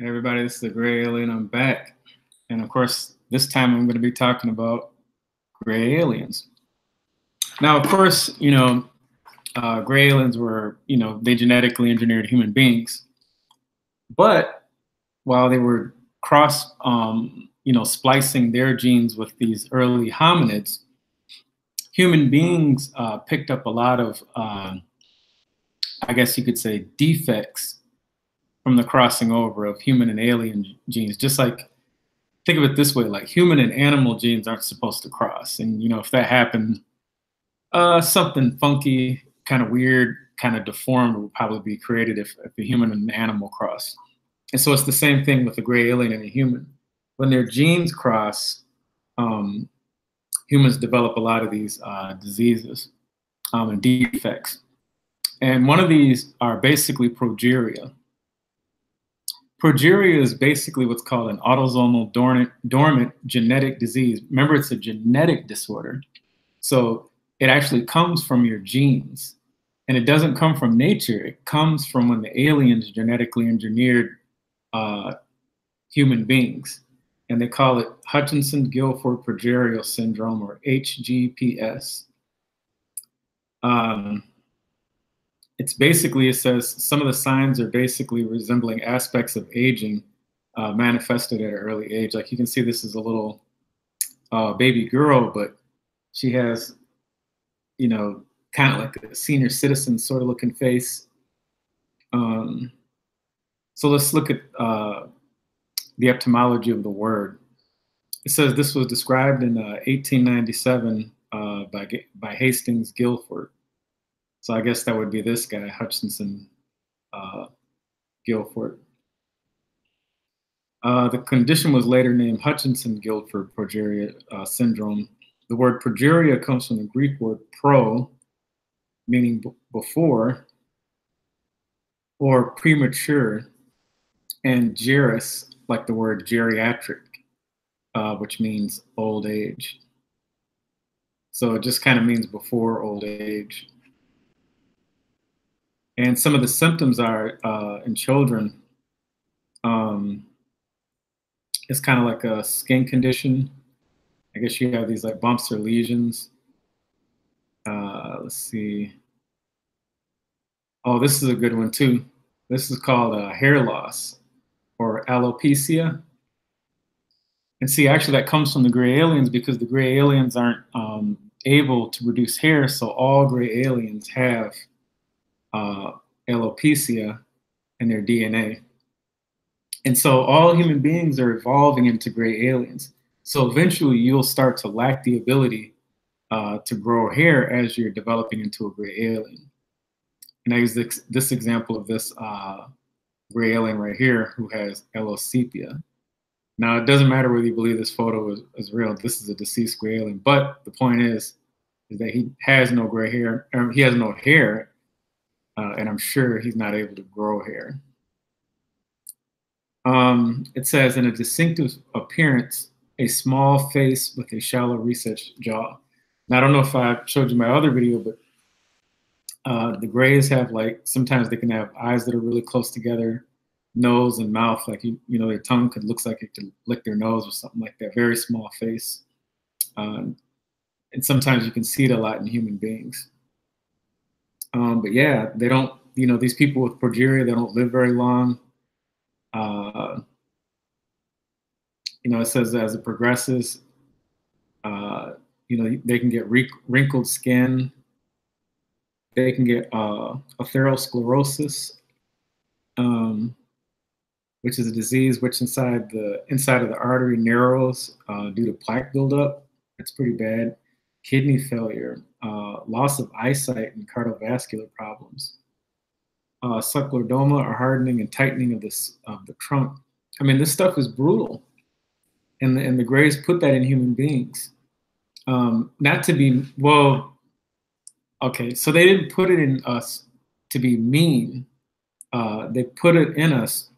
Hey everybody, this is the Gray Alien. I'm back. And of course, this time I'm going to be talking about gray aliens. Now, of course, gray aliens were, they genetically engineered human beings. But while they were splicing their genes with these early hominids, human beings picked up a lot of, I guess you could say, defects from the crossing over of human and alien genes. Just like, think of it this way, like human and animal genes aren't supposed to cross. And, if that happened, something funky, kind of weird, kind of deformed would probably be created if a human and an animal cross. And so it's the same thing with a gray alien and a human. When their genes cross, humans develop a lot of these diseases and defects. And one of these are basically progeria. Progeria is basically what's called an autosomal dormant genetic disease. Remember, it's a genetic disorder. So it actually comes from your genes. And it doesn't come from nature. It comes from when the aliens genetically engineered human beings. And they call it Hutchinson-Gilford progeria syndrome, or HGPS. It's basically, it says some of the signs are basically resembling aspects of aging manifested at an early age. Like you can see this is a little baby girl, but she has, kind of like a senior citizen sort of looking face. So let's look at the etymology of the word. It says this was described in 1897 by Hastings Gilford. So I guess that would be this guy, Hutchinson Gilford. The condition was later named Hutchinson-Gilford progeria syndrome. The word progeria comes from the Greek word pro, meaning before or premature, and geris, like the word geriatric, which means old age. So it just kind of means before old age. And some of the symptoms are in children, it's kind of like a skin condition. I guess you have these like bumps or lesions. Let's see. Oh, this is a good one too. This is called hair loss or alopecia. And see, actually that comes from the gray aliens because the gray aliens aren't able to produce hair. So all gray aliens have alopecia in their DNA. And so all human beings are evolving into gray aliens. So eventually you'll start to lack the ability to grow hair as you're developing into a gray alien. And I use this example of this gray alien right here who has alopecia. Now, it doesn't matter whether you believe this photo is real. This is a deceased gray alien. But the point is that he has no gray hair. He has no hair. And I'm sure he's not able to grow hair. It says, in a distinctive appearance, a small face with a shallow recessed jaw. Now, I don't know if I showed you my other video, but the grays have sometimes they can have eyes that are really close together, nose and mouth, like, their tongue looks like it could lick their nose or something like that, very small face. And sometimes you can see it a lot in human beings. But yeah, they don't, these people with progeria, they don't live very long. It says as it progresses, they can get wrinkled skin. They can get atherosclerosis, which is a disease which inside of the artery narrows due to plaque buildup. It's pretty bad. Kidney failure, loss of eyesight, and cardiovascular problems. Sclerodoma, or hardening and tightening of the trunk. I mean, this stuff is brutal, and the grays put that in human beings. Not to be, well, okay, so they didn't put it in us to be mean. They put it in us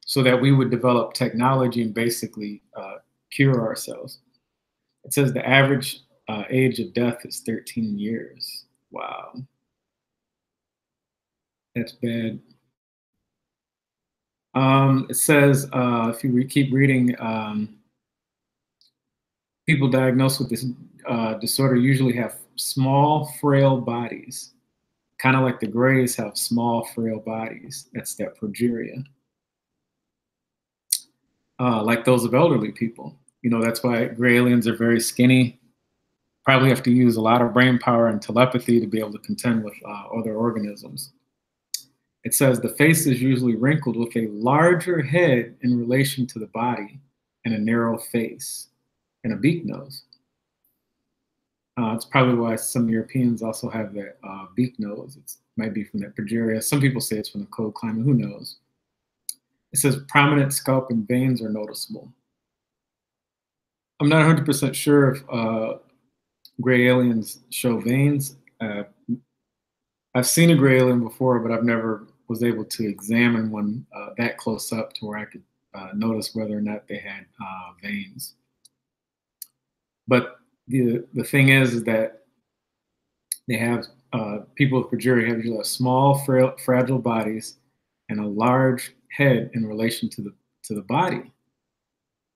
so that we would develop technology and basically cure ourselves. It says the average age of death is 13 years. Wow. That's bad. It says if you keep reading, people diagnosed with this disorder usually have small, frail bodies, kind of like the Greys have small, frail bodies. That's that progeria, like those of elderly people. You know, that's why gray aliens are very skinny. Probably have to use a lot of brain power and telepathy to be able to contend with other organisms. It says the face is usually wrinkled with a larger head in relation to the body and a narrow face and a beak nose. It's probably why some Europeans also have that beak nose. It might be from that progeria. Some people say it's from the cold climate. Who knows? It says prominent scalp and veins are noticeable. I'm not 100% sure if gray aliens show veins. I've seen a gray alien before, but I've never was able to examine one that close up to where I could notice whether or not they had veins. But the thing is that they have people with progeria have usually small, fragile bodies and a large head in relation to the body.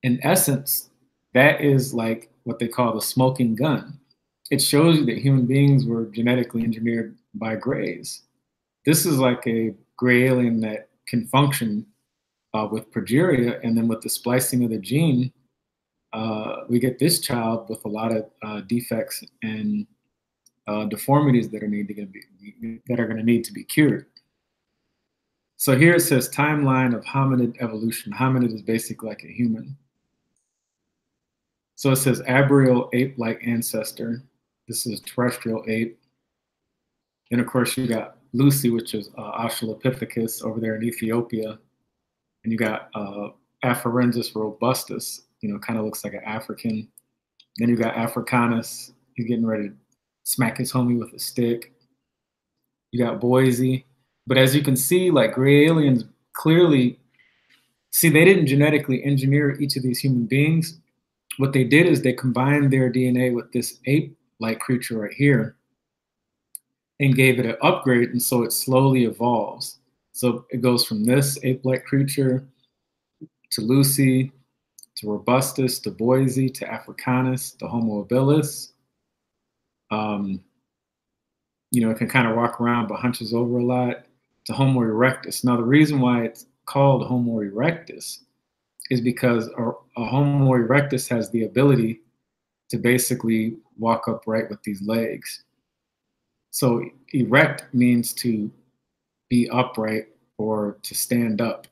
In essence, that is like what they call the smoking gun. It shows you that human beings were genetically engineered by grays. This is like a gray alien that can function with progeria, and then with the splicing of the gene, we get this child with a lot of defects and deformities that are going to need to be cured. So here it says timeline of hominid evolution. Hominid is basically like a human. So it says arboreal ape-like ancestor. This is terrestrial ape. Then of course you got Lucy, which is Australopithecus over there in Ethiopia. And you got Afarensis robustus, you know, kind of looks like an African. Then you got Africanus, he's getting ready to smack his homie with a stick. You got Boise. But as you can see, like gray aliens clearly, see, they didn't genetically engineer each of these human beings. What they did is they combined their DNA with this ape-like creature right here and gave it an upgrade, and so it slowly evolves. So it goes from this ape-like creature to Lucy, to Robustus, to Boise, to Africanus, to Homo habilis. You know, it can kind of walk around but hunches over a lot, to Homo erectus. Now, the reason why it's called Homo erectus is because a Homo erectus has the ability to basically walk upright with these legs. So erect means to be upright or to stand up.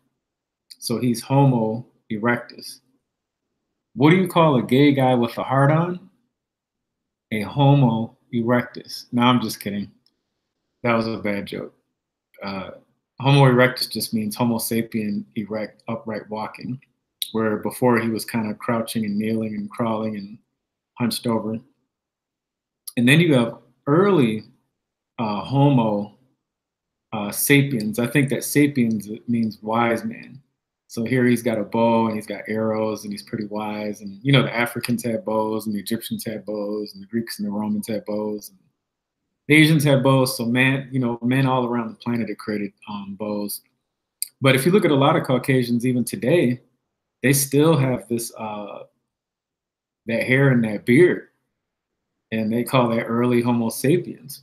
So he's Homo erectus. What do you call a gay guy with a heart on? A Homo erectus. No, I'm just kidding. That was a bad joke. Homo erectus just means Homo sapien erect, upright walking, where before he was kind of crouching and kneeling and crawling and hunched over. And then you have early Homo sapiens. I think that sapiens means wise man. So here he's got a bow and he's got arrows and he's pretty wise. And you know, the Africans had bows and the Egyptians had bows and the Greeks and the Romans had bows. And the Asians had bows. So man, you know, men all around the planet had created bows. But if you look at a lot of Caucasians, even today, they still have this that hair and that beard, and they call that early Homo sapiens.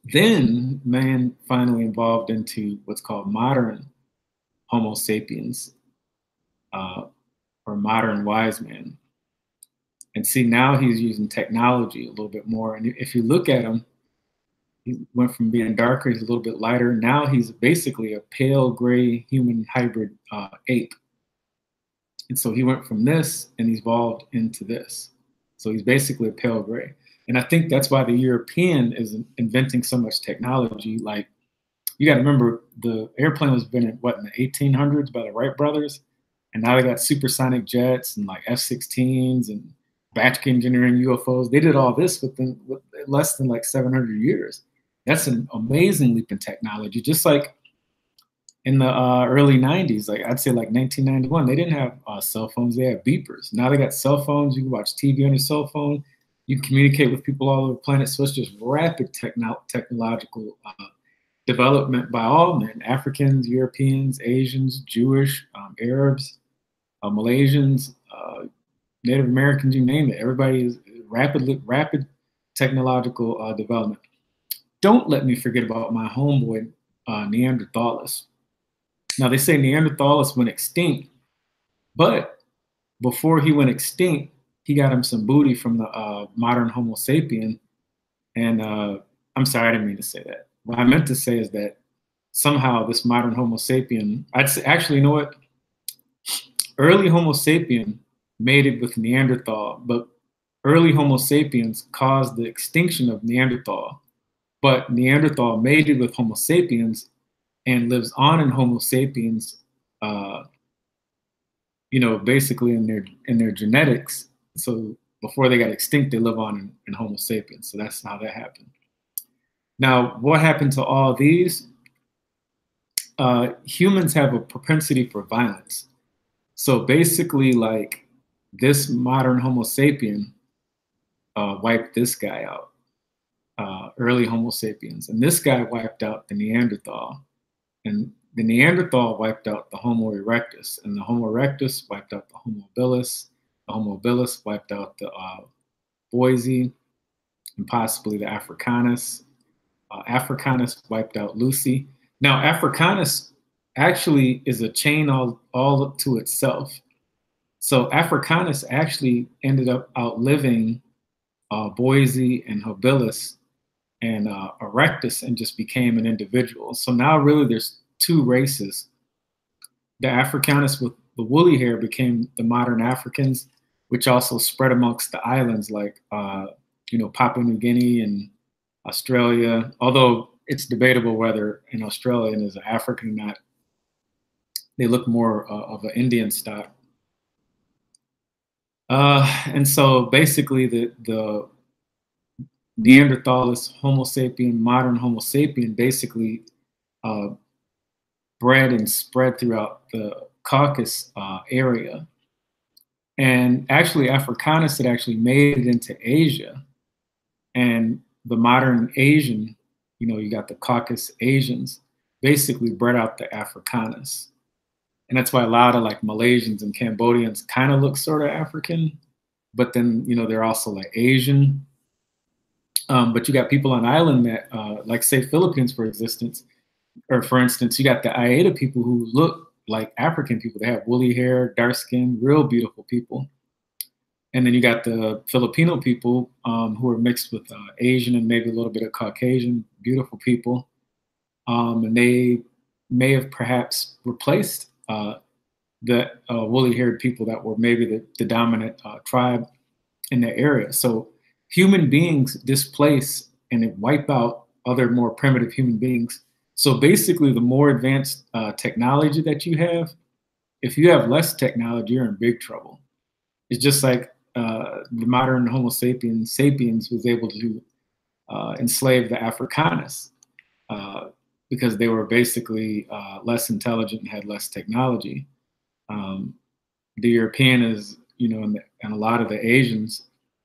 Then man finally evolved into what's called modern Homo sapiens, or modern wise man. And see, now he's using technology a little bit more. And if you look at him, he went from being darker, he's a little bit lighter. Now he's basically a pale gray human hybrid ape. And so he went from this and he's evolved into this. So he's basically a pale gray. And I think that's why the European is inventing so much technology. Like, you got to remember, the airplane was invented, what, in the 1800s by the Wright brothers? And now they got supersonic jets and like F-16s and batch engineering UFOs. They did all this with less than like 700 years. That's an amazing leap in technology. Just like in the early 90s, like I'd say like 1991, they didn't have cell phones, they had beepers. Now they got cell phones, you can watch TV on your cell phone, you can communicate with people all over the planet. So it's just rapid technological development by all men, Africans, Europeans, Asians, Jewish, Arabs, Malaysians, Native Americans, you name it. Everybody is rapid technological development. Don't let me forget about my homeboy, Neanderthalis. Now, they say Neanderthalis went extinct, but before he went extinct, he got him some booty from the modern Homo sapien. And I'm sorry, I didn't mean to say that. What I meant to say is that somehow this modern Homo sapien, I'd say, actually, you know what? Early Homo sapien mated with Neanderthal, but early Homo sapiens caused the extinction of Neanderthal. But Neanderthal mated with Homo sapiens and lives on in Homo sapiens, basically in their genetics. So before they got extinct, they live on in Homo sapiens. So that's how that happened. Now, what happened to all these? Humans have a propensity for violence. So basically, like this modern Homo sapien wiped this guy out, early Homo sapiens. And this guy wiped out the Neanderthal. And the Neanderthal wiped out the Homo erectus. And the Homo erectus wiped out the Homo habilis. The Homo habilis wiped out the Boise and possibly the Africanus. Africanus wiped out Lucy. Now, Africanus actually is a chain all to itself. So Africanus actually ended up outliving Boise and Habilis and Erectus and just became an individual. So now really there's two races. The Africanus with the woolly hair became the modern Africans, which also spread amongst the islands like Papua New Guinea and Australia, although it's debatable whether an Australian is an African or not. They look more of an Indian stock. And so basically the Neanderthalis, Homo sapien, modern Homo sapien basically bred and spread throughout the Caucasus area. And actually Africanus had actually made it into Asia. And the modern Asian, you got the Caucasus Asians, basically bred out the Africanus. And that's why a lot of like Malaysians and Cambodians kind of look sort of African, but then, they're also like Asian. But you got people on island that, like say Philippines, for instance, you got the Aeta people who look like African people. They have woolly hair, dark skin, real beautiful people. And then you got the Filipino people who are mixed with Asian and maybe a little bit of Caucasian, beautiful people. And they may have perhaps replaced the woolly-haired people that were maybe the dominant tribe in the area. So human beings displace and wipe out other more primitive human beings. So basically, the more advanced technology that you have, if you have less technology, you're in big trouble. It's just like the modern Homo sapiens was able to enslave the Africanus because they were basically less intelligent and had less technology. The European is, and a lot of the Asians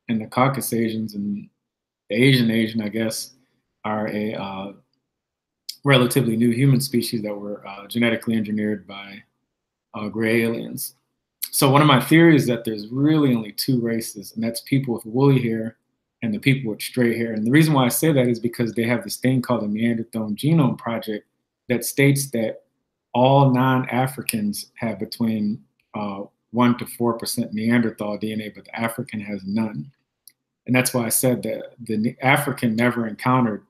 and the Caucasians and the Asian, I guess, are a relatively new human species that were genetically engineered by gray aliens. So one of my theories is that there's really only two races, and that's people with woolly hair and the people with straight hair. And the reason why I say that is because they have this thing called the Neanderthal Genome Project that states that all non-Africans have between 1 to 4% Neanderthal DNA, but the African has none. And that's why I said that the African never encountered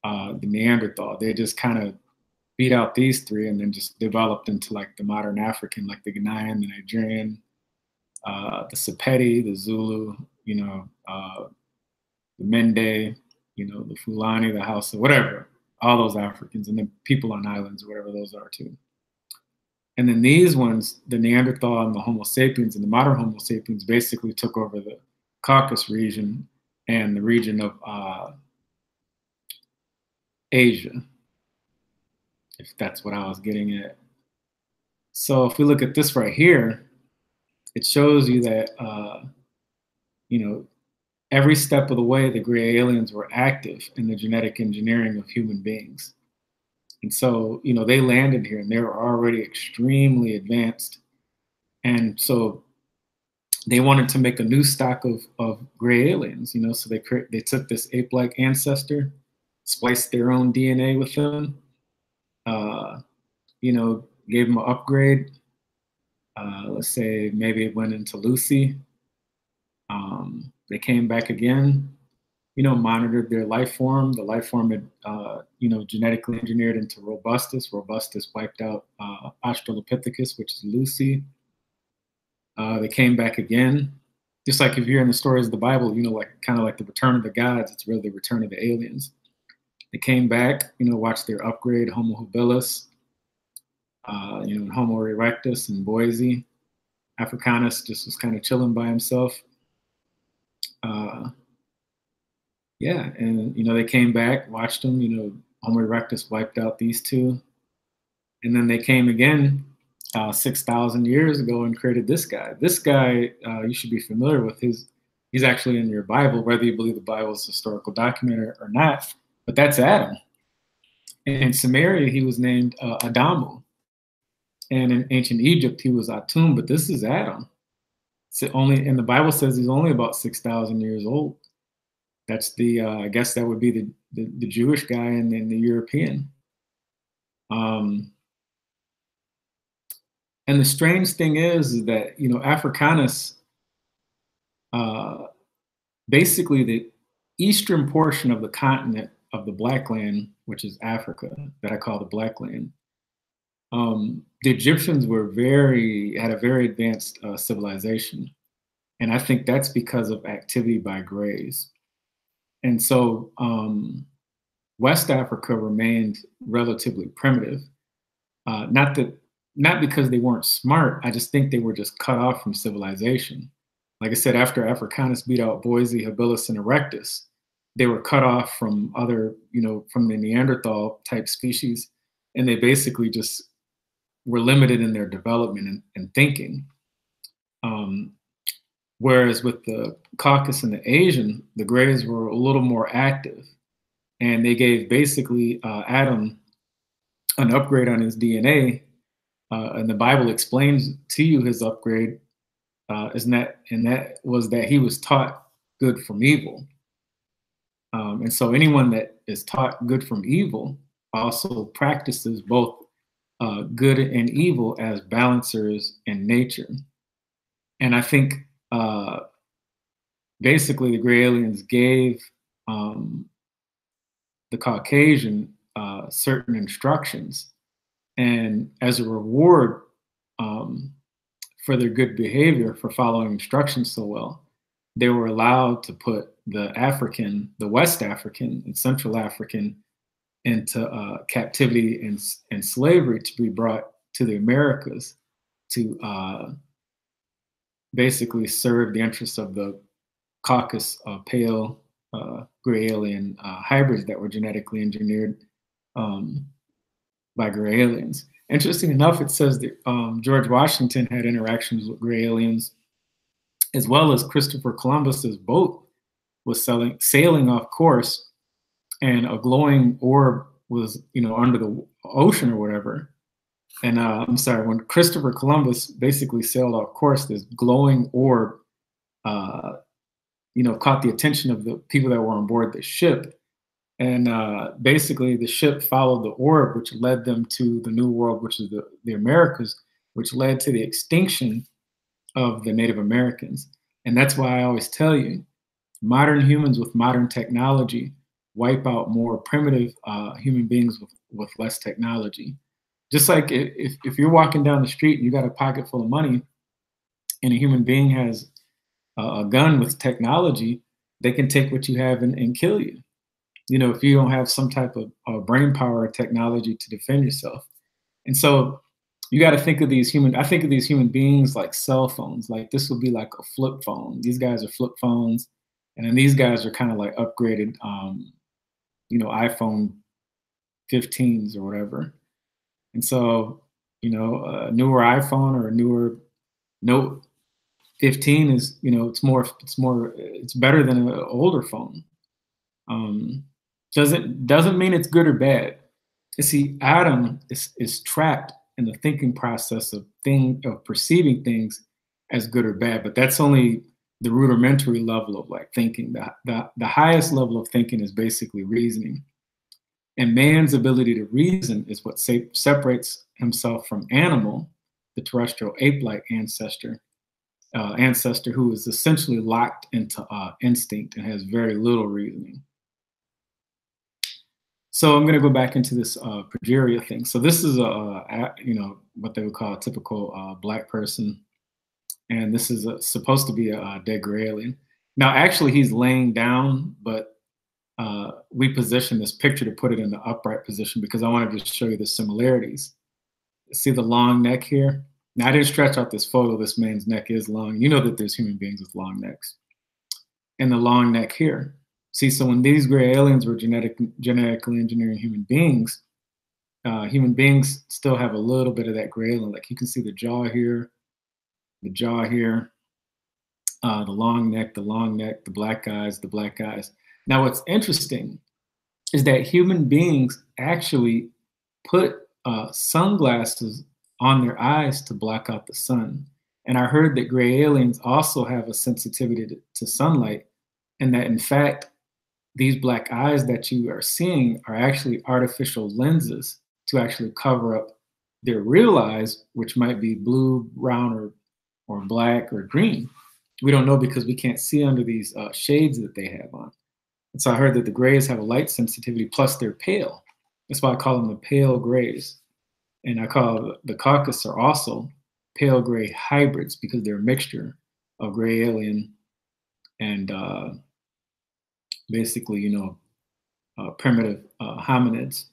the Neanderthal. They just kind of beat out these three and then just developed into like the modern African, like the Ghanaian, the Nigerian, the Sepedi, the Zulu, the Mende, the Fulani, the Hausa, whatever, all those Africans, and then people on islands, whatever those are too. And then these ones, the Neanderthal and the Homo sapiens and the modern Homo sapiens basically took over the Caucasus region and the region of Asia, if that's what I was getting at. So if we look at this right here, it shows you that, every step of the way, the gray aliens were active in the genetic engineering of human beings. And so, they landed here and they were already extremely advanced. And so they wanted to make a new stock of gray aliens, so they took this ape-like ancestor, spliced their own DNA with them, uh, gave them an upgrade. Let's say maybe it went into Lucy. They came back again, monitored their life form. The life form had, genetically engineered into Robustus. Robustus wiped out Australopithecus, which is Lucy. They came back again. Just like if you're in the stories of the Bible, like kind of like the return of the gods, it's really the return of the aliens. They came back, watched their upgrade, Homo habilis, and Homo erectus in Boise. Africanus just was kind of chilling by himself. Yeah, and they came back, watched them. Homo erectus wiped out these two, and then they came again 6,000 years ago and created this guy. This guy, you should be familiar with. He's actually in your Bible, whether you believe the Bible is a historical document or not. But that's Adam. In Samaria, he was named Adamu, and in ancient Egypt, he was Atum. But this is Adam. And the Bible says he's only about 6,000 years old. That's I guess that would be the Jewish guy and then the European. And the strange thing is that, Africanus, basically the eastern portion of the continent of the Black Land, which is Africa, that I call the Black Land, the Egyptians had a very advanced civilization. And I think that's because of activity by grays. And so West Africa remained relatively primitive. Not because they weren't smart. I just think they were just cut off from civilization. Like I said, after Africanus beat out Boise, habilis, and erectus, they were cut off from from the Neanderthal type species. And they basically just were limited in their development and thinking. Whereas with the Caucasus and the Asian, the Greys were a little more active, and they gave basically Adam an upgrade on his DNA. And the Bible explains to you his upgrade, and that was that he was taught good from evil. And so anyone that is taught good from evil also practices both good and evil as balancers in nature. And I think basically the gray aliens gave the Caucasian certain instructions, and as a reward for their good behavior, for following instructions so well, they were allowed to put the West African and Central African into captivity and slavery to be brought to the Americas to basically serve the interests of the Caucasus pale gray alien hybrids that were genetically engineered by gray aliens. Interesting enough, it says that George Washington had interactions with gray aliens, as well as Christopher Columbus's boat was sailing off course, and a glowing orb was, under the ocean or whatever. And I'm sorry, when Christopher Columbus basically sailed off course, this glowing orb, caught the attention of the people that were on board the ship. And basically the ship followed the orb, which led them to the New World, which is the Americas, which led to the extinction of the Native Americans. And that's why I always tell you, modern humans with modern technology wipe out more primitive human beings with less technology. Just like if you're walking down the street and you got a pocket full of money and a human being has a gun with technology, they can take what you have and kill you. If you don't have some type of brain power or technology to defend yourself. And so you got to think of I think of these human beings like cell phones. Like this would be like a flip phone. These guys are flip phones. And then these guys are kind of like upgraded, iPhone 15s or whatever. And so, a newer iPhone or a newer Note 15 is, it's better than an older phone. Doesn't mean it's good or bad. You see, Adam is trapped in the thinking process of perceiving things as good or bad, but that's only the rudimentary level of like thinking. The highest level of thinking is basically reasoning. And man's ability to reason is what separates himself from animal, the terrestrial ape-like ancestor who is essentially locked into instinct and has very little reasoning. So I'm going to go back into this progeria thing. So this is what they would call a typical black person, and this is supposed to be a dead gray alien. Now, actually, he's laying down, but we position this picture to put it in the upright position because I wanted to show you the similarities. See the long neck here? Now, I didn't stretch out this photo. This man's neck is long. You know that there's human beings with long necks. And the long neck here. See, so when these gray aliens were genetically engineering human beings still have a little bit of that gray alien. Like you can see the jaw here, the long neck, the black eyes. Now, what's interesting is that human beings actually put sunglasses on their eyes to block out the sun. And I heard that gray aliens also have a sensitivity to sunlight, and that in fact, these black eyes that you are seeing are actually artificial lenses to actually cover up their real eyes, which might be blue, brown, or black or green. We don't know because we can't see under these shades that they have on. And so I heard that the grays have a light sensitivity, plus they're pale. That's why I call them the pale grays. And I call the caucus are also pale gray hybrids because they're a mixture of gray alien and basically, primitive hominids.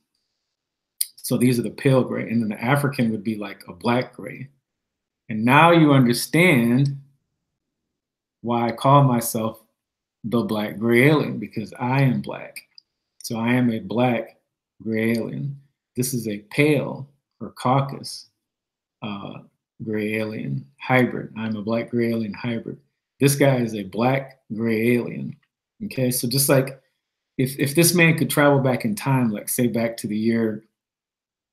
So these are the pale gray. And then the African would be like a black gray. And now you understand why I call myself the black gray alien, because I am black. So I am a black gray alien. This is a pale or caucus gray alien hybrid. I'm a black gray alien hybrid. This guy is a black gray alien. Okay, so just like if this man could travel back in time, like say back to the year,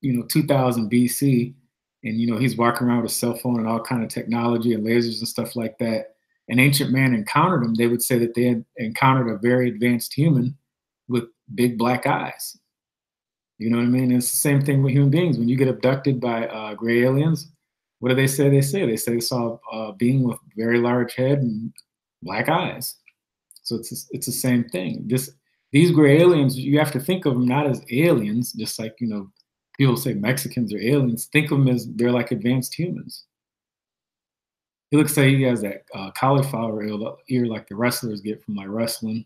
2000 BC, and he's walking around with a cell phone and all kind of technology and lasers and stuff like that, an ancient man encountered him, they would say that they had encountered a very advanced human with big black eyes. You know what I mean? It's the same thing with human beings. When you get abducted by gray aliens, what do they say? They say they saw a being with very large head and black eyes. So it's the same thing. These gray aliens, you have to think of them not as aliens, just like people say Mexicans are aliens. Think of them as they're like advanced humans. He looks like he has that cauliflower ear like the wrestlers get from like wrestling.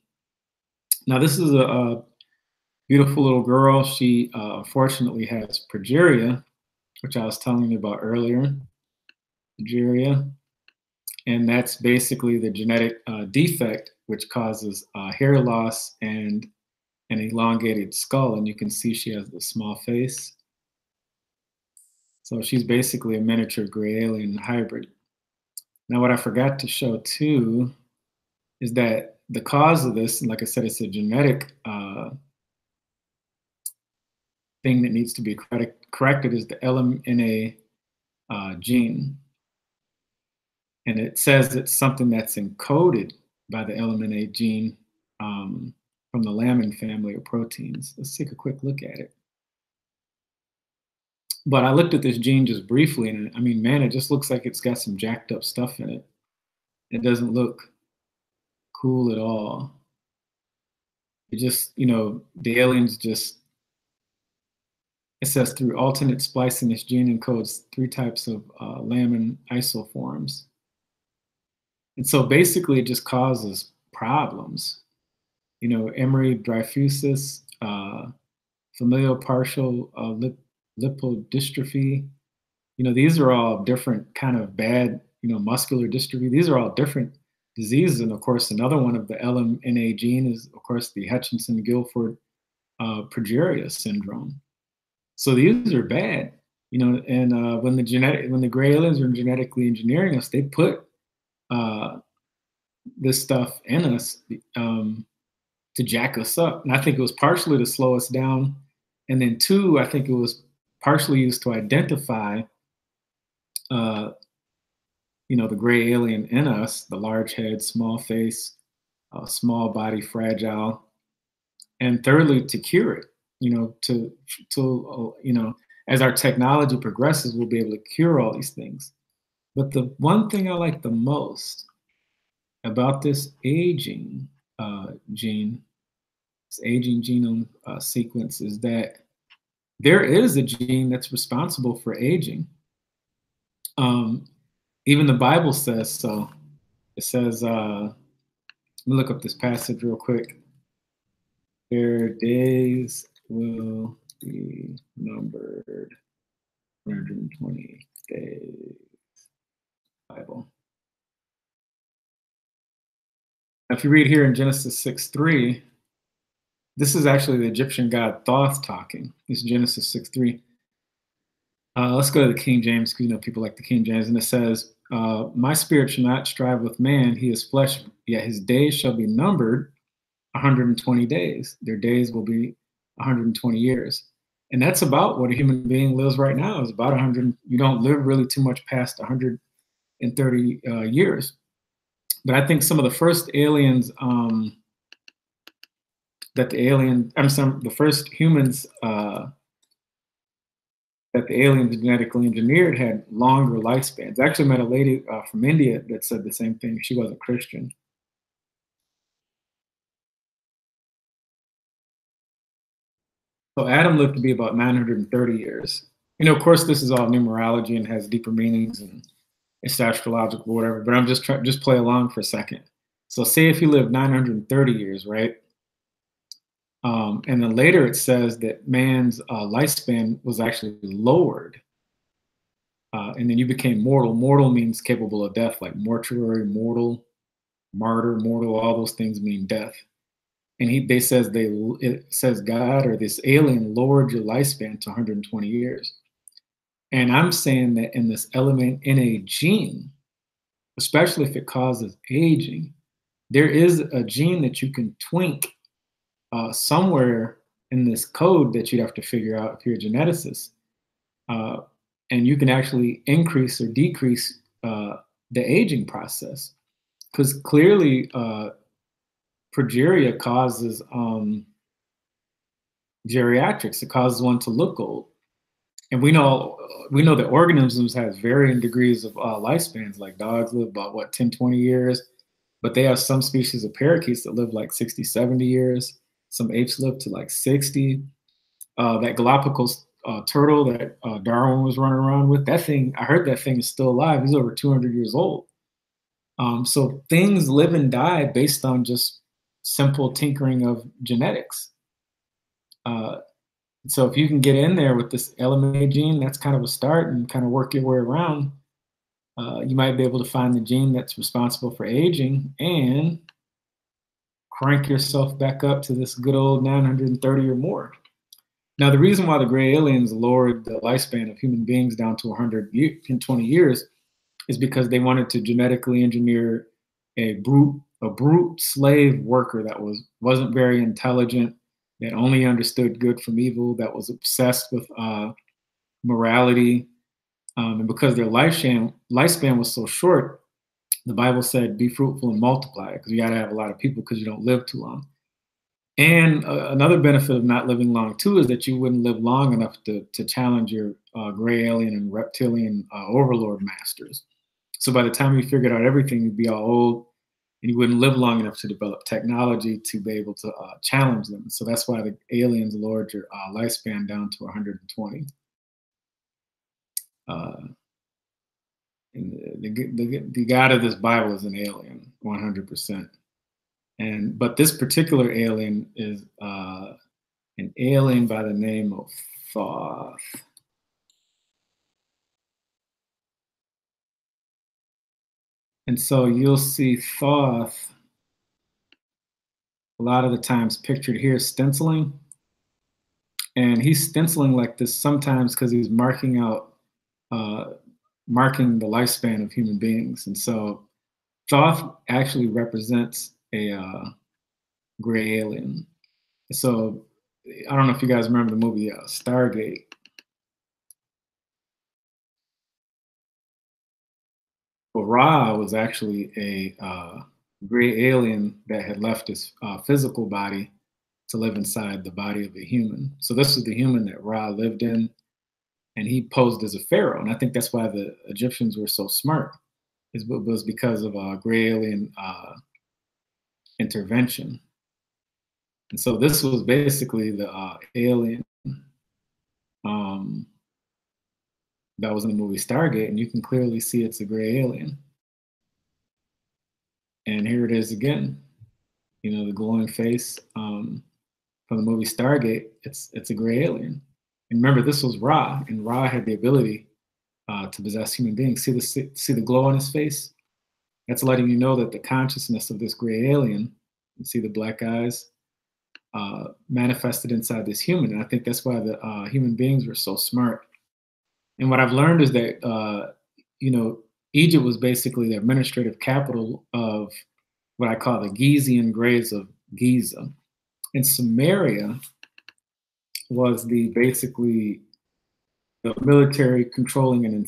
Now this is a beautiful little girl. She unfortunately has progeria, which I was telling you about earlier. Progeria. And that's basically the genetic defect which causes hair loss and an elongated skull. And you can see she has the small face. So she's basically a miniature gray alien hybrid. Now, what I forgot to show too is that the cause of this, and like I said, it's a genetic thing that needs to be corrected, is the LMNA gene. And it says it's something that's encoded by the LMNA gene from the lamin family of proteins. Let's take a quick look at it. But I looked at this gene just briefly, and I mean, man, it just looks like it's got some jacked up stuff in it. It doesn't look cool at all. It just, the aliens just, it says through alternate splicing, this gene encodes 3 types of lamin isoforms. And so basically it just causes problems. Emery Dreyfusis, familial partial lipodystrophy. These are all different kind of bad, muscular dystrophy. These are all different diseases. And of course, another one of the LMNA gene is, of course, the Hutchinson-Gilford progeria syndrome. So these are bad, and when the gray aliens are genetically engineering us, they put this stuff in us to jack us up. And I think it was partially to slow us down And then two, I think it was partially used to identify, uh, the gray alien in us, the large head, small face, small body, fragile. And thirdly, to cure it, as our technology progresses, we'll be able to cure all these things. But the one thing I like the most about this aging gene, this aging genome sequence, is that there is a gene that's responsible for aging. Um, Even the Bible says so. It says, let me look up this passage real quick. Their days will be numbered. 120 days. Bible. Now, if you read here in Genesis 6:3, this is actually the Egyptian god Thoth talking. This is Genesis 6:3. Let's go to the King James, because people like the King James, and it says, "My spirit shall not strive with man; he is flesh. Yet his days shall be numbered 120 days. Their days will be 120 years." And that's about what a human being lives right now. Is about 100. You don't live really too much past 130 years. But I think some of the first aliens the first humans that the aliens genetically engineered had longer lifespans. I actually met a lady from India that said the same thing. She wasn't Christian. So Adam lived to be about 930 years. Of course, this is all numerology and has deeper meanings, and it's astrological or whatever, but I'm just play along for a second. So say if you live 930 years, right? And then later it says that man's lifespan was actually lowered. And then you became mortal. Mortal means capable of death, like mortuary, mortal, martyr, mortal, all those things mean death. And it says God or this alien lowered your lifespan to 120 years. And I'm saying that in this element in a gene, especially if it causes aging, there is a gene that you can twink somewhere in this code that you'd have to figure out if you're a geneticist. And you can actually increase or decrease the aging process. Because clearly, progeria causes geriatrics. It causes one to look old. And we know that organisms have varying degrees of lifespans. Like dogs live about 10, 20 years, but they have some species of parakeets that live like 60, 70 years. Some apes live to like 60. That Galapagos turtle that Darwin was running around with, that thing, I heard that thing is still alive. He's over 200 years old. So things live and die based on just simple tinkering of genetics. So if you can get in there with this LMA gene, that's kind of a start, and kind of work your way around. You might be able to find the gene that's responsible for aging and crank yourself back up to this good old 930 or more. Now, the reason why the gray aliens lowered the lifespan of human beings down to 120 years is because they wanted to genetically engineer a brute slave worker that wasn't very intelligent, that only understood good from evil, that was obsessed with morality. And because their lifespan was so short, the Bible said, be fruitful and multiply, because you got to have a lot of people because you don't live too long. And another benefit of not living long, too, is that you wouldn't live long enough to challenge your gray alien and reptilian overlord masters. So by the time you figured out everything, you'd be all old, and you wouldn't live long enough to develop technology to be able to challenge them. So that's why the aliens lowered your lifespan down to 120. And the God of this Bible is an alien, 100%. But this particular alien is an alien by the name of Thoth. And so you'll see Thoth a lot of the times pictured here stenciling. And he's stenciling like this sometimes because he's marking the lifespan of human beings. And so Thoth actually represents a gray alien. So I don't know if you guys remember the movie Stargate. Well, Ra was actually a gray alien that had left his physical body to live inside the body of a human. So this is the human that Ra lived in, and he posed as a pharaoh. And I think that's why the Egyptians were so smart. Was because of gray alien intervention. And so this was basically the alien um, that was in the movie Stargate, and you can clearly see it's a gray alien. And here it is again. You know, the glowing face from the movie Stargate. It's a gray alien. And remember, this was Ra, and Ra had the ability to possess human beings. See the glow on his face? That's letting you know that the consciousness of this gray alien, you see the black eyes, manifested inside this human. And I think that's why the human beings were so smart. And what I've learned is that, you know, Egypt was basically the administrative capital of what I call the Gizean Graves of Giza. And Samaria was the basically the military controlling and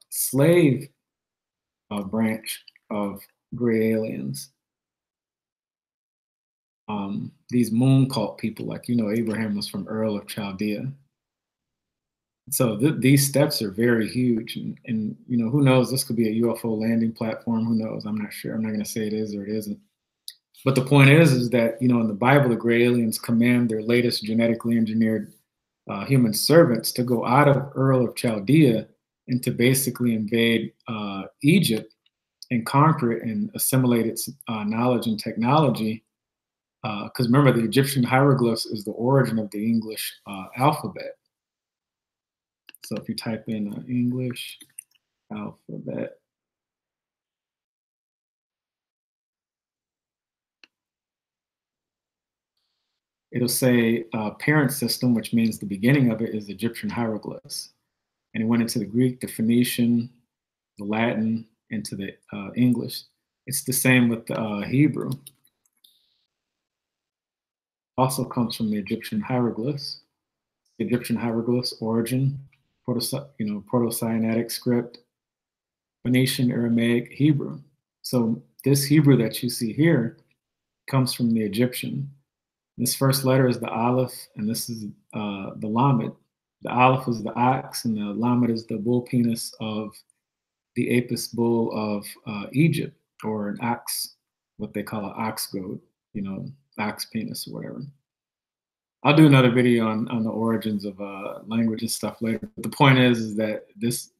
slave branch of gray aliens. These moon cult people, like, you know, Abraham was from Ur of Chaldea. So these steps are very huge, and you know, who knows? This could be a UFO landing platform. Who knows? I'm not sure. I'm not going to say it is or it isn't. But the point is that, you know, in the Bible, the gray aliens command their latest genetically engineered human servants to go out of Ur of Chaldea and to basically invade Egypt and conquer it and assimilate its knowledge and technology. Because remember, the Egyptian hieroglyphs is the origin of the English alphabet. So if you type in English alphabet, it'll say parent system, which means the beginning of it is Egyptian hieroglyphs. And it went into the Greek, the Phoenician, the Latin, into the English. It's the same with the Hebrew. Also comes from the Egyptian hieroglyphs. The Egyptian hieroglyphs origin, Proto-Sinaitic script, Phoenician, Aramaic, Hebrew. So this Hebrew that you see here comes from the Egyptian. This first letter is the Aleph, and this is the Lamed. The Aleph is the ox, and the Lamed is the bull penis of the Apis bull of Egypt, or an ox, what they call an ox goat, you know, ox penis or whatever. I'll do another video on the origins of language and stuff later. But the point is that this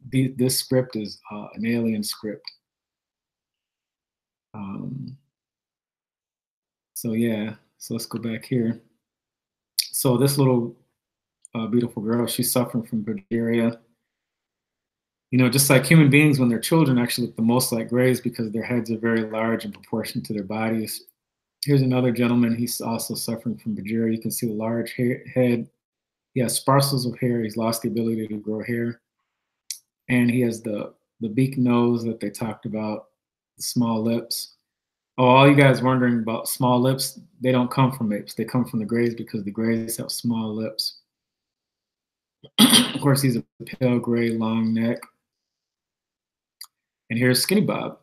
script is an alien script. So yeah, so let's go back here. So this little beautiful girl, she's suffering from progeria. You know, just like human beings, when they're children, actually look the most like grays because their heads are very large in proportion to their bodies. Here's another gentleman. He's also suffering from progeria. You can see the large head. He has sparkles of hair. He's lost the ability to grow hair. And he has the beak nose that they talked about, the small lips. Oh, all you guys wondering about small lips, they don't come from apes. They come from the grays because the grays have small lips. Of course, he's a pale gray, long neck. And here's Skinny Bob.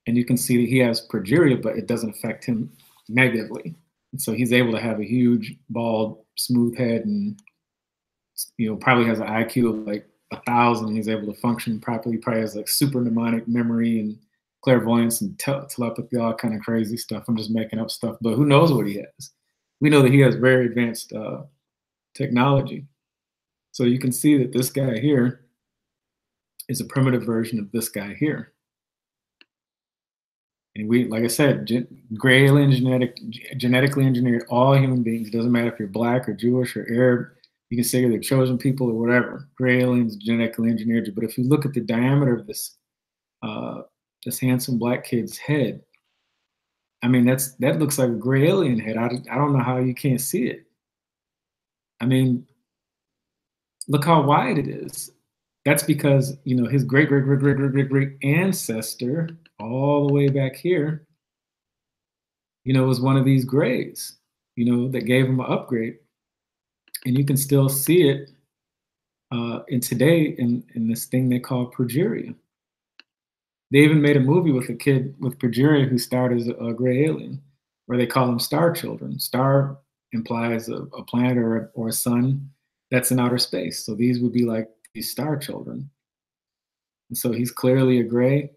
And you can see that he has progeria, but it doesn't affect him negatively. And so he's able to have a huge, bald, smooth head, and, you know, probably has an IQ of like 1,000. He's able to function properly. He probably has like super mnemonic memory and clairvoyance and telepathy, all kind of crazy stuff. I'm just making up stuff, but who knows what he has? We know that he has very advanced technology. So you can see that this guy here is a primitive version of this guy here. And we, like I said, gray alien genetically engineered all human beings. It doesn't matter if you're black or Jewish or Arab. You can say they're chosen people or whatever. Gray aliens genetically engineered you. But if you look at the diameter of this this handsome black kid's head, I mean, that looks like a gray alien head. I don't know how you can't see it. I mean, look how wide it is. That's because, you know, his great ancestor all the way back here, you know, was one of these grays, you know, that gave him an upgrade. And you can still see it in today in this thing they call progeria. They even made a movie with a kid with progeria who starred as a gray alien, where they call them star children. Star implies a planet or a sun that's in outer space. So these would be like these star children. And so he's clearly a gray,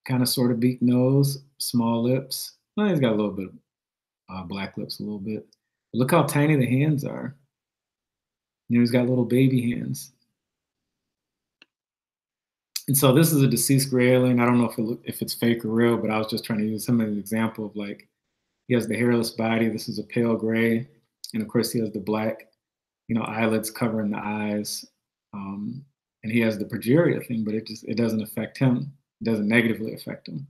kind of sort of beak nose, small lips. Well, he's got a little bit of black lips, a little bit. But look how tiny the hands are. You know, he's got little baby hands. And so this is a deceased gray alien. I don't know if it's fake or real, but I was just trying to use him as an example of like, he has the hairless body. This is a pale gray. And of course he has the black, you know, eyelids covering the eyes. And he has the progeria thing, but it doesn't affect him. It doesn't negatively affect him.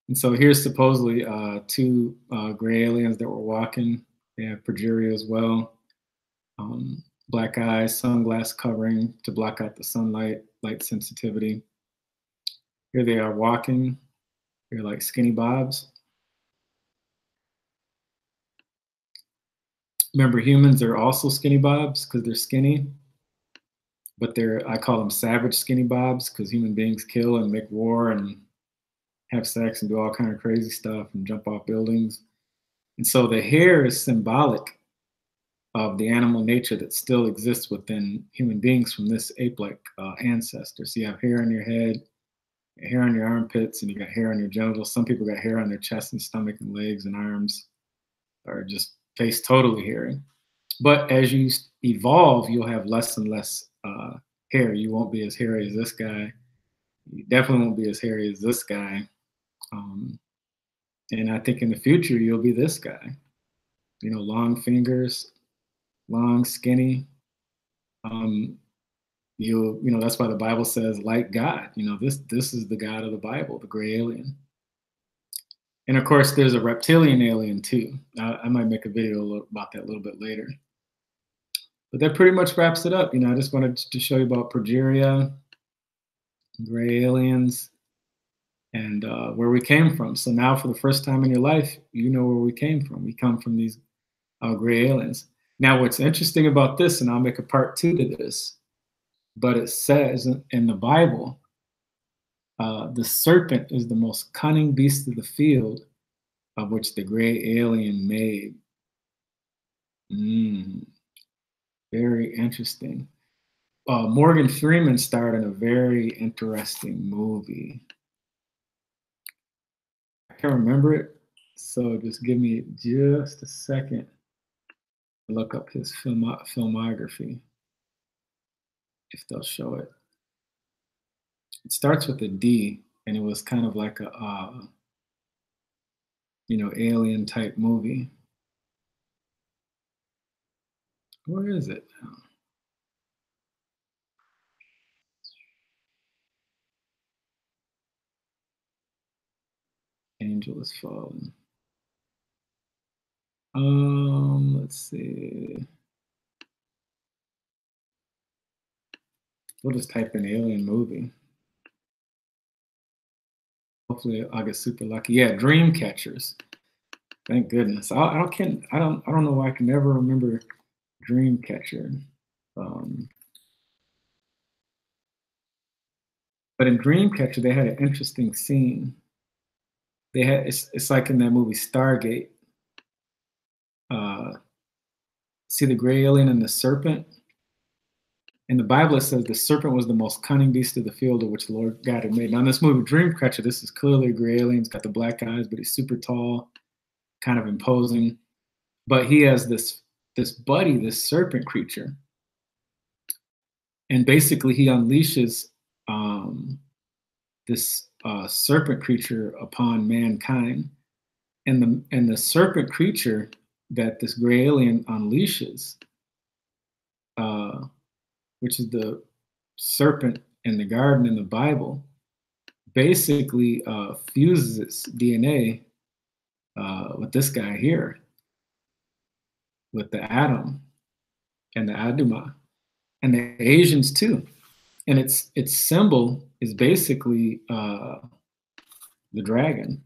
And so here's supposedly two gray aliens that were walking. They have progeria as well. Black eyes, sunglass covering to block out the sunlight, light sensitivity. Here they are walking. They're like skinny bobs. Remember, humans are also skinny bobs because they're skinny, but I call them savage skinny bobs because human beings kill and make war and have sex and do all kind of crazy stuff and jump off buildings. And so the hair is symbolic of the animal nature that still exists within human beings from this ape-like ancestor. So you have hair on your head, hair on your armpits, and you got hair on your genitals. Some people got hair on their chest and stomach and legs and arms, or just face totally hairy. But as you evolve, you'll have less and less hair. You won't be as hairy as this guy. You definitely won't be as hairy as this guy. And I think in the future, you'll be this guy. You know, long fingers, long, skinny. You know, that's why the Bible says, like God. You know, this is the God of the Bible, the gray alien. And of course, there's a reptilian alien too. I might make a video about that a little bit later. But that pretty much wraps it up. You know, I just wanted to show you about progeria, gray aliens, and where we came from. So now for the first time in your life, you know where we came from. We come from these gray aliens. Now, what's interesting about this, and I'll make a part 2 to this, but it says in the Bible, the serpent is the most cunning beast of the field, of which the gray alien made. Very interesting. Morgan Freeman starred in a very interesting movie. I can't remember it, so just give me just a second to look up his filmography, if they'll show it. It starts with a D, and it was kind of like a, you know, alien type movie. Where is it now? Angel is fallen. Let's see. We'll just type in alien movie. Hopefully I'll get super lucky. Yeah, Dream Catchers. Thank goodness. I don't know why I can never remember Dreamcatcher. But in Dreamcatcher, they had an interesting scene. They had it's like in that movie Stargate. See the gray alien and the serpent? In the Bible, it says the serpent was the most cunning beast of the field of which the Lord God had made. Now, in this movie, Dreamcatcher, this is clearly a gray alien. He's got the black eyes, but he's super tall, kind of imposing. But he has this buddy, this serpent creature. And basically, he unleashes this serpent creature upon mankind. And the serpent creature that this gray alien unleashes, which is the serpent in the garden in the Bible, basically fuses its DNA with this guy here, with the Adam and the Aduma, and the Asians too. And its symbol is basically the dragon.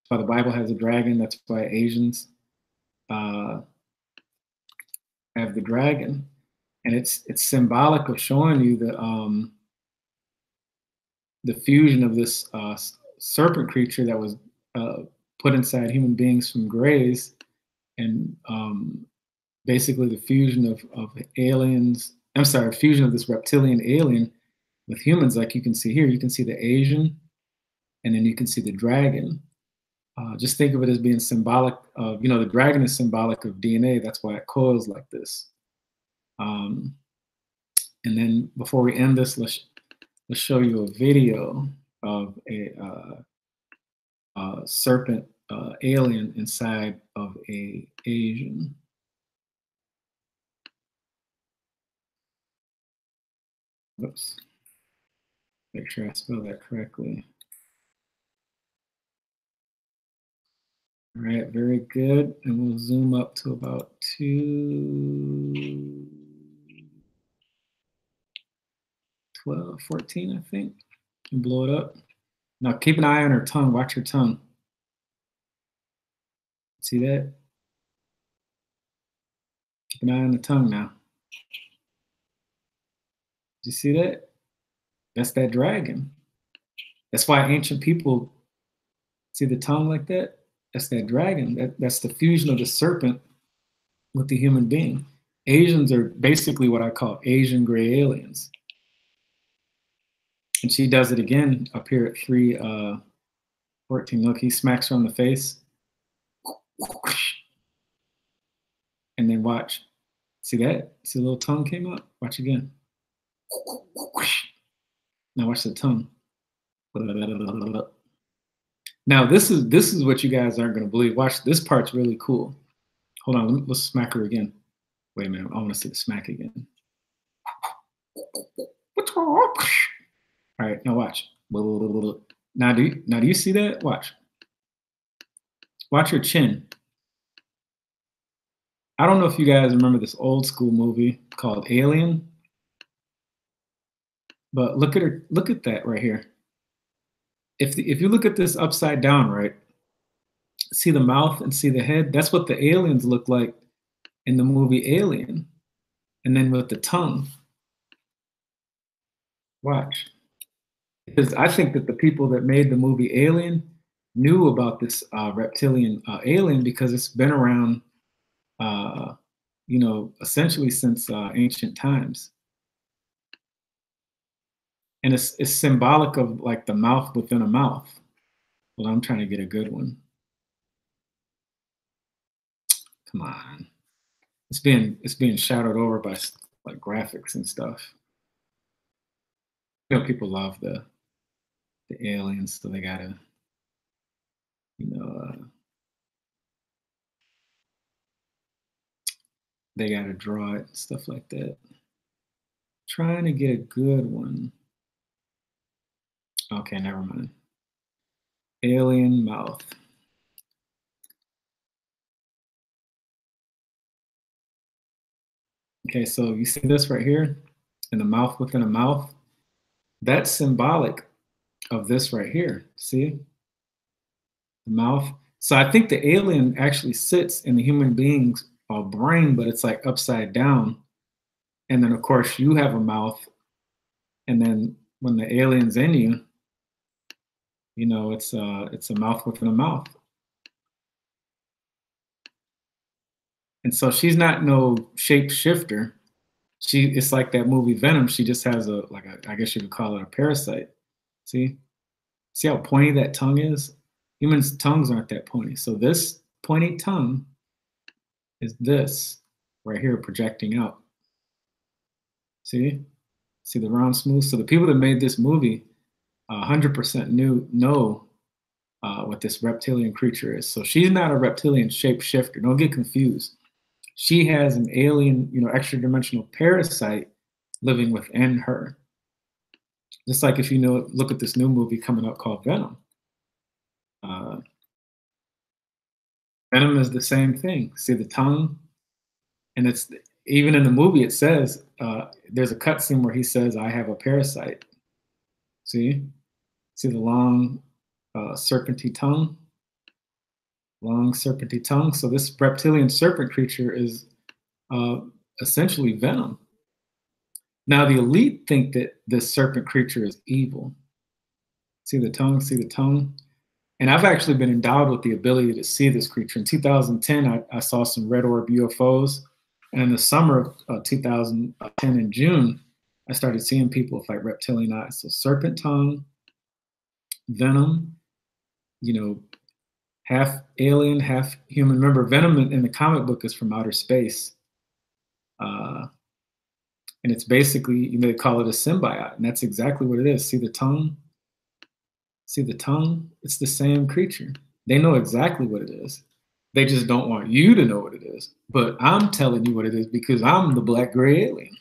That's why the Bible has a dragon. That's why Asians I have the dragon, and it's symbolic of showing you the fusion of this serpent creature that was put inside human beings from grays, and basically the fusion of aliens. I'm sorry, fusion of this reptilian alien with humans, like you can see here. You can see the Asian, and then you can see the dragon. Just think of it as being symbolic of, the dragon is symbolic of DNA. That's why it coils like this. And then before we end this, let's show you a video of a serpent alien inside of a Asian. Oops. Make sure I spell that correctly. All right, very good. And we'll zoom up to about 212, 14, I think, and blow it up. Now keep an eye on her tongue. Watch her tongue. See that? Keep an eye on the tongue now. Did you see that? That's that dragon. That's why ancient people see the tongue like that. That's that dragon. That's the fusion of the serpent with the human being. Asians are basically what I call Asian gray aliens. And she does it again up here at 3:14. Look, he smacks her on the face. And then watch. See that? See the little tongue came up? Watch again. Now watch the tongue. Now this is what you guys aren't going to believe. Watch, this part's really cool. Hold on, let's smack her again. Wait a minute, I want to see the smack again. All right, now watch. Now do you see that? Watch. Watch her chin. I don't know if you guys remember this old school movie called Alien, but look at her. Look at that right here. If you look at this upside down, right? See the mouth and see the head. That's what the aliens look like in the movie Alien, and then with the tongue. Watch. Because I think that the people that made the movie Alien knew about this reptilian alien, because it's been around, essentially since ancient times. And it's symbolic of like the mouth within a mouth. Well, I'm trying to get a good one. Come on. It's being shadowed over by like graphics and stuff. People love the aliens, so they gotta, they gotta draw it, stuff like that. Trying to get a good one. Okay, never mind. Alien mouth. Okay, so you see this right here, in the mouth within a mouth? That's symbolic of this right here. See? The mouth. So I think the alien actually sits in the human being's brain, but it's like upside down. And then of course you have a mouth. And then when the alien's in you, it's a mouth within a mouth. And so she's not no shapeshifter. It's like that movie Venom. She just has I guess you could call it a parasite. See how pointy that tongue is? Humans' tongues aren't that pointy. So this pointy tongue is this right here projecting out. See the round smooth? So the people that made this movie 100% know what this reptilian creature is. So she's not a reptilian shapeshifter. Don't get confused. She has an alien, extra dimensional parasite living within her. Just like if look at this new movie coming up called Venom. Venom is the same thing. See the tongue? And it's even in the movie, it says, there's a cutscene where he says, I have a parasite. See the long serpenty tongue? long serpenty tongue. So this reptilian serpent creature is uh, essentially venom. Now the elite think that this serpent creature is evil. See the tongue, see the tongue. And I've actually been endowed with the ability to see this creature. In 2010, I saw some red orb UFOs. And in the summer of 2010, in June, I started seeing people with like reptilian eyes. So serpent tongue, venom, you know, half alien, half human. Remember, venom in the comic book is from outer space. Uh, and it's basically, they call it a symbiote. And that's exactly what it is. See the tongue? See the tongue? It's the same creature. They know exactly what it is. They just don't want you to know what it is. But I'm telling you what it is because I'm the black gray alien.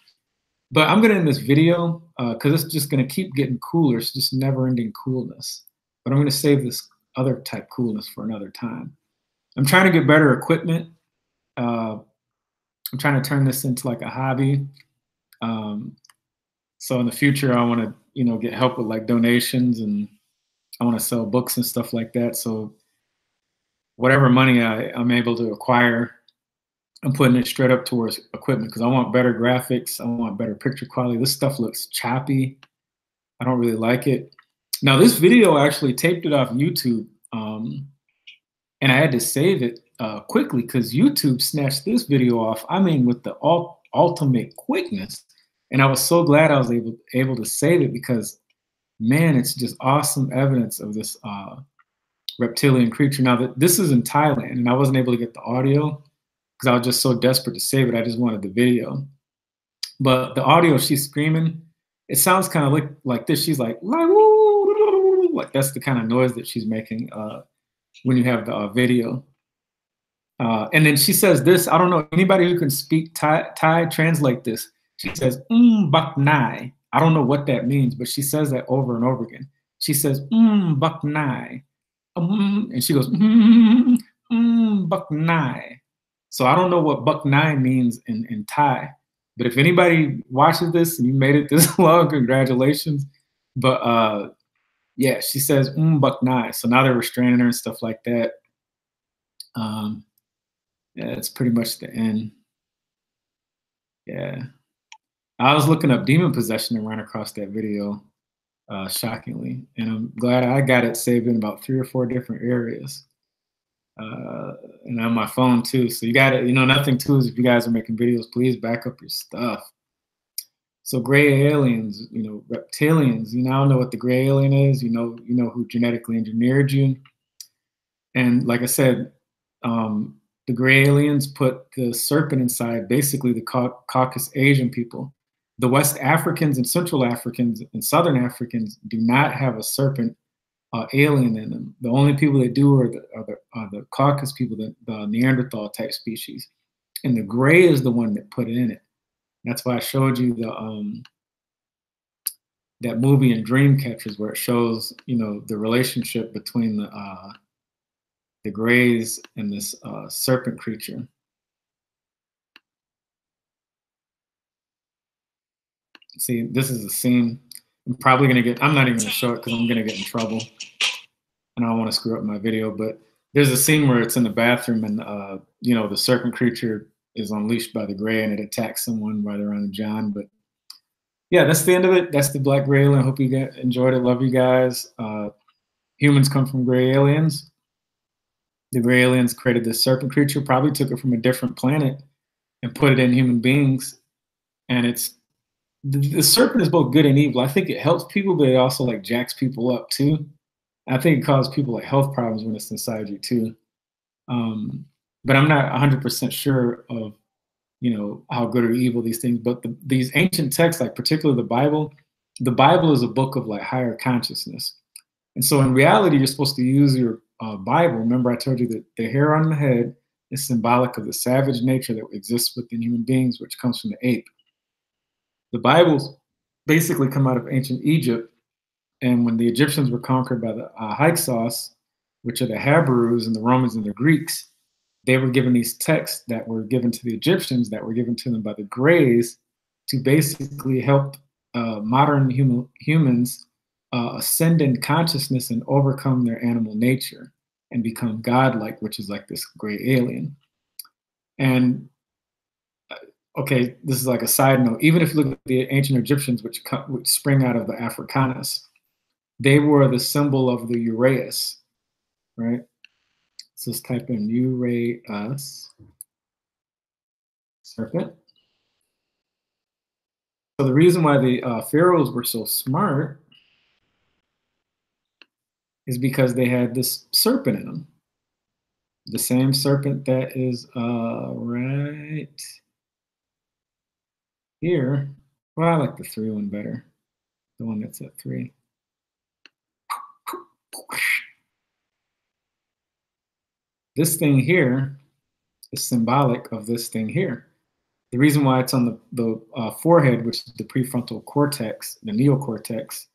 But I'm going to end this video because it's just going to keep getting cooler. It's just never-ending coolness. But I'm going to save this other type coolness for another time. I'm trying to get better equipment. I'm trying to turn this into like a hobby. So in the future, I want to, get help with like donations, and I want to sell books and stuff like that. So whatever money I'm able to acquire, I'm putting it straight up towards equipment because I want better graphics. I want better picture quality. This stuff looks choppy. I don't really like it. Now, this video, I actually taped it off YouTube, and I had to save it quickly because YouTube snatched this video off, with the ultimate quickness. And I was so glad I was able to save it because, man, it's just awesome evidence of this reptilian creature. Now, this is in Thailand, and I wasn't able to get the audio because I was just so desperate to save it. I just wanted the video. But the audio, she's screaming. It sounds kind of like this. She's like that's the kind of noise that she's making when you have the video. And then she says this. I don't know anybody who can speak Thai translate this. She says bak nai. I don't know what that means, but she says that over and over again. She says bak nai, and she goes bak nai. So I don't know what bak nai means in Thai. But if anybody watches this and you made it this long, congratulations. But yeah, she says bak nai. So now they're restraining her and stuff like that. Yeah, it's pretty much the end. Yeah. I was looking up demon possession and ran across that video, shockingly. And I'm glad I got it saved in about 3 or 4 different areas. And on my phone too. So you got it, nothing too is if you guys are making videos, please back up your stuff. So gray aliens, reptilians, you now know what the gray alien is, you know who genetically engineered you. And like I said, the gray aliens put the serpent inside basically the Caucasus Asian people. The West Africans and Central Africans and Southern Africans do not have a serpent alien in them. The only people that do are the Caucasus people, the Neanderthal type species. And the gray is the one that put it in it. That's why I showed you that movie in Dreamcatchers where it shows, the relationship between the grays and this serpent creature. See, this is a scene. I'm not even going to show it because I'm going to get in trouble. And I don't want to screw up my video, but there's a scene where it's in the bathroom and, the serpent creature is unleashed by the gray and it attacks someone right around John. But yeah, that's the end of it. That's the black gray alien. I hope you enjoyed it. Love you guys. Humans come from gray aliens. The gray aliens created this serpent creature, probably took it from a different planet and put it in human beings. And the serpent is both good and evil. I think it helps people, but it also like jacks people up too. I think it causes people like health problems when it's inside you too. But I'm not 100% sure of, how good or evil these things. But these ancient texts, like particularly the Bible is a book of like higher consciousness. And so in reality, you're supposed to use your Bible. Remember, I told you that the hair on the head is symbolic of the savage nature that exists within human beings, which comes from the ape. The Bibles basically come out of ancient Egypt. And when the Egyptians were conquered by the Hyksos, which are the Hebrews and the Romans and the Greeks, they were given these texts that were given to the Egyptians that were given to them by the Greys to basically help modern humans ascend in consciousness and overcome their animal nature. and become godlike, which is like this great alien. And okay, this is like a side note. Even if you look at the ancient Egyptians, which spring out of the Africanus, they were the symbol of the Uraeus, right? So let's type in Uraeus, serpent. So the reason why the pharaohs were so smart is because they had this serpent in them. The same serpent that is right here. Well, I like the 3 one better. The one that's at 3. This thing here is symbolic of this thing here. The reason why it's on the forehead, which is the prefrontal cortex, the neocortex,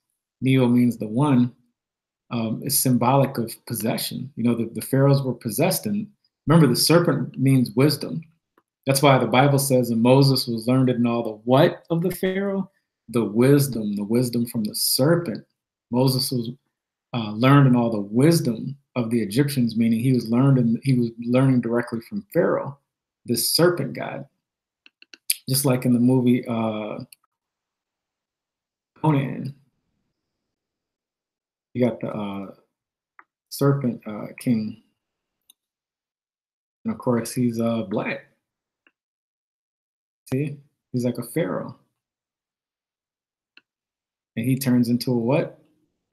neo means the one, is symbolic of possession. You know, the pharaohs were possessed. And remember, the serpent means wisdom. That's why the Bible says, and Moses was learned in all the what of the Pharaoh? The wisdom from the serpent. Moses was learned in all the wisdom of the Egyptians, meaning he was learning directly from Pharaoh, this serpent god. Just like in the movie Conan, you got the serpent king, and of course he's black. See, he's like a pharaoh, and he turns into a what?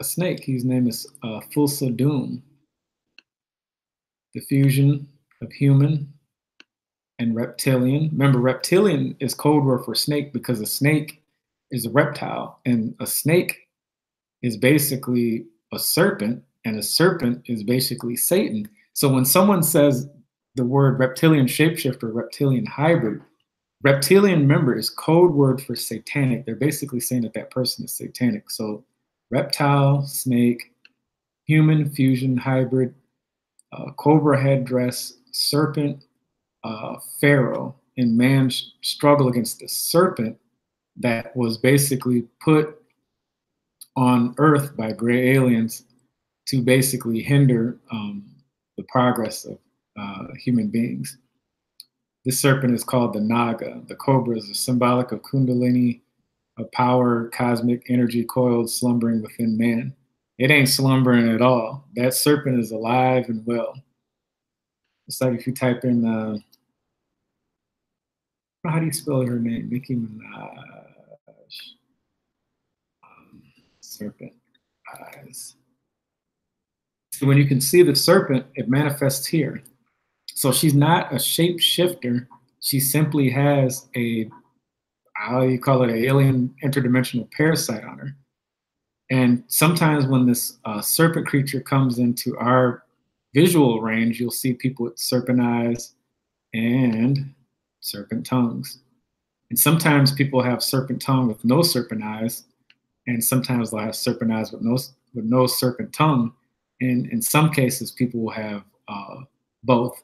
A snake. His name is Fulsadum, the fusion of human and reptilian. Remember, reptilian is code word for snake because a snake is a reptile, and a snake is basically a serpent, and a serpent is basically Satan. So when someone says the word reptilian shapeshifter, reptilian hybrid, reptilian, remember, is code word for satanic. They're basically saying that that person is satanic. So reptile, snake, human fusion hybrid, cobra headdress, serpent, pharaoh, and man's struggle against the serpent that was basically put on Earth by gray aliens to basically hinder the progress of human beings. This serpent is called the Naga. The cobra is a symbolic of Kundalini, a power, cosmic energy coiled, slumbering within man. It ain't slumbering at all. That serpent is alive and well. It's like if you type in, how do you spell her name? Nicki Minaj. Serpent eyes. So when you can see the serpent, it manifests here. So she's not a shapeshifter. She simply has a, how you call it, an alien interdimensional parasite on her. And sometimes when this serpent creature comes into our visual range, you'll see people with serpent eyes and serpent tongues. And sometimes people have serpent tongue with no serpent eyes, and sometimes they'll have serpent eyes with no serpent tongue. And in some cases, people will have both.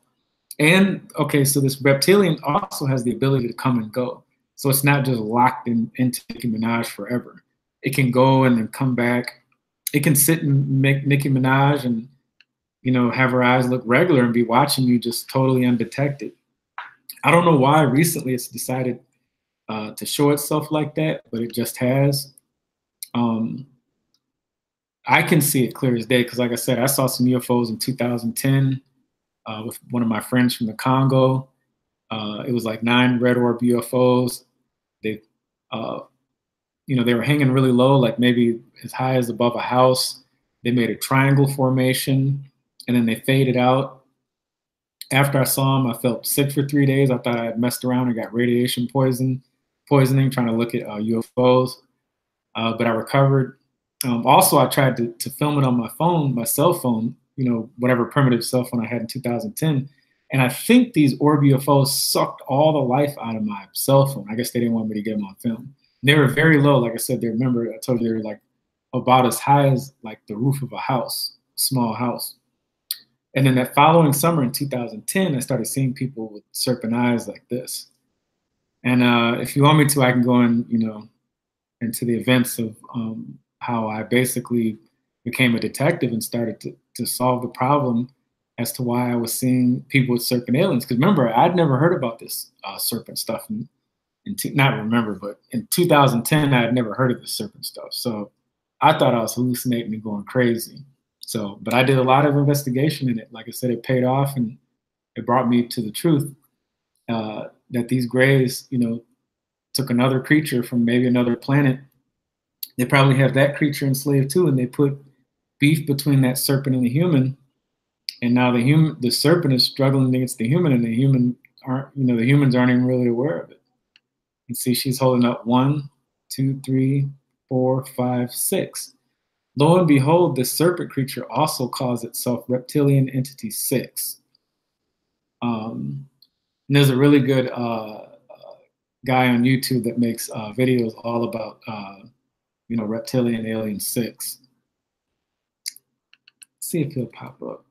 And okay, so this reptilian also has the ability to come and go. So it's not just locked into Nicki Minaj forever. It can go and then come back. It can sit and make Nicki Minaj and, you know, have her eyes look regular and be watching you just totally undetected. I don't know why recently it's decided to show itself like that, but it just has. I can see it clear as day because, like I said, I saw some UFOs in 2010 with one of my friends from the Congo. It was like 9 red orb UFOs. They, they were hanging really low, like maybe as high as above a house. They made a triangle formation, and then they faded out. After I saw them, I felt sick for 3 days. I thought I had messed around and got radiation poisoning, trying to look at UFOs, but I recovered. Also, I tried to film it on my phone, my cell phone, whatever primitive cell phone I had in 2010. And I think these orb UFOs sucked all the life out of my cell phone. I guess they didn't want me to get them on film. And they were very low. Like I said, I told you they were like about as high as like the roof of a house, a small house. And then that following summer in 2010, I started seeing people with serpent eyes like this. And if you want me to, I can go in, into the events of how I basically became a detective and started to solve the problem as to why I was seeing people with serpent aliens. Because remember, I'd never heard about this serpent stuff. Not remember, but in 2010, I had never heard of the serpent stuff. So I thought I was hallucinating and going crazy. So, but I did a lot of investigation in it. Like I said, it paid off, and it brought me to the truth that these grays, took another creature from maybe another planet. They probably have that creature enslaved too, and they put beef between that serpent and the human. And now the serpent is struggling against the human, and the humans aren't even really aware of it. You see, she's holding up 1, 2, 3, 4, 5, 6. Lo and behold, this serpent creature also calls itself Reptilian Entity 6. And there's a really good guy on YouTube that makes videos all about, Reptilian Alien 6. Let's see if he'll pop up.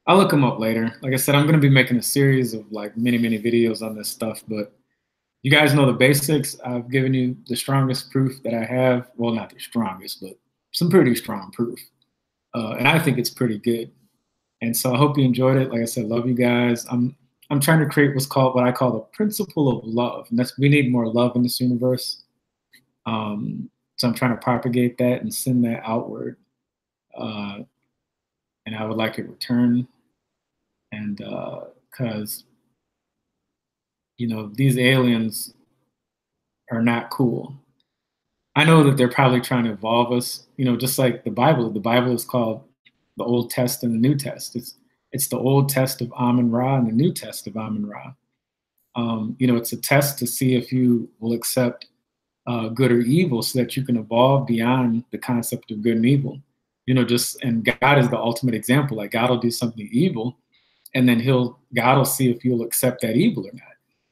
I'll look him up later. Like I said, I'm going to be making a series of like many, many videos on this stuff, but you guys know the basics. I've given you the strongest proof that I have. Well, not the strongest, but some pretty strong proof. And I think it's pretty good. And so I hope you enjoyed it. Like I said, love you guys. I'm trying to create what I call the principle of love. And we need more love in this universe. So I'm trying to propagate that and send that outward. And I would like it returned. And because, these aliens are not cool. I know that they're probably trying to evolve us, just like the Bible. The Bible is called the Old Test and the New Test. It's the Old Test of Amun Ra and the New Test of Amun Ra. It's a test to see if you will accept good or evil, so that you can evolve beyond the concept of good and evil. And God is the ultimate example. Like, God will do something evil, and then God will see if you'll accept that evil or not.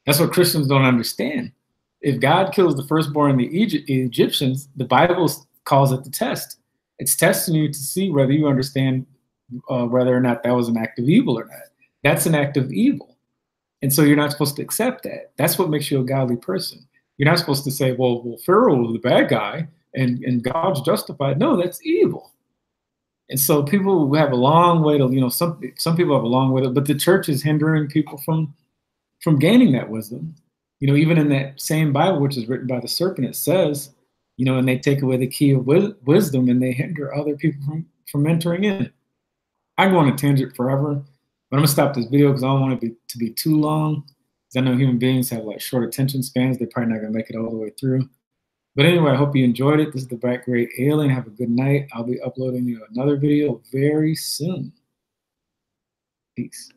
That's what Christians don't understand. If God kills the firstborn in the Egyptians, the Bible calls it the test. It's testing you to see whether you understand whether or not that was an act of evil or not. That's an act of evil. And so you're not supposed to accept that. That's what makes you a godly person. You're not supposed to say, well, Pharaoh was the bad guy and God's justified. No, that's evil. And so people have a long way to, some people have a long way to, but the church is hindering people from gaining that wisdom. Even in that same Bible, which is written by the serpent, it says, and they take away the key of wisdom, and they hinder other people from entering in. I go on a tangent forever, but I'm gonna stop this video because I don't want it to be too long. Because I know human beings have like short attention spans. They're probably not gonna make it all the way through. But anyway, I hope you enjoyed it. This is the Black Great Alien. Have a good night. I'll be uploading you another video very soon. Peace.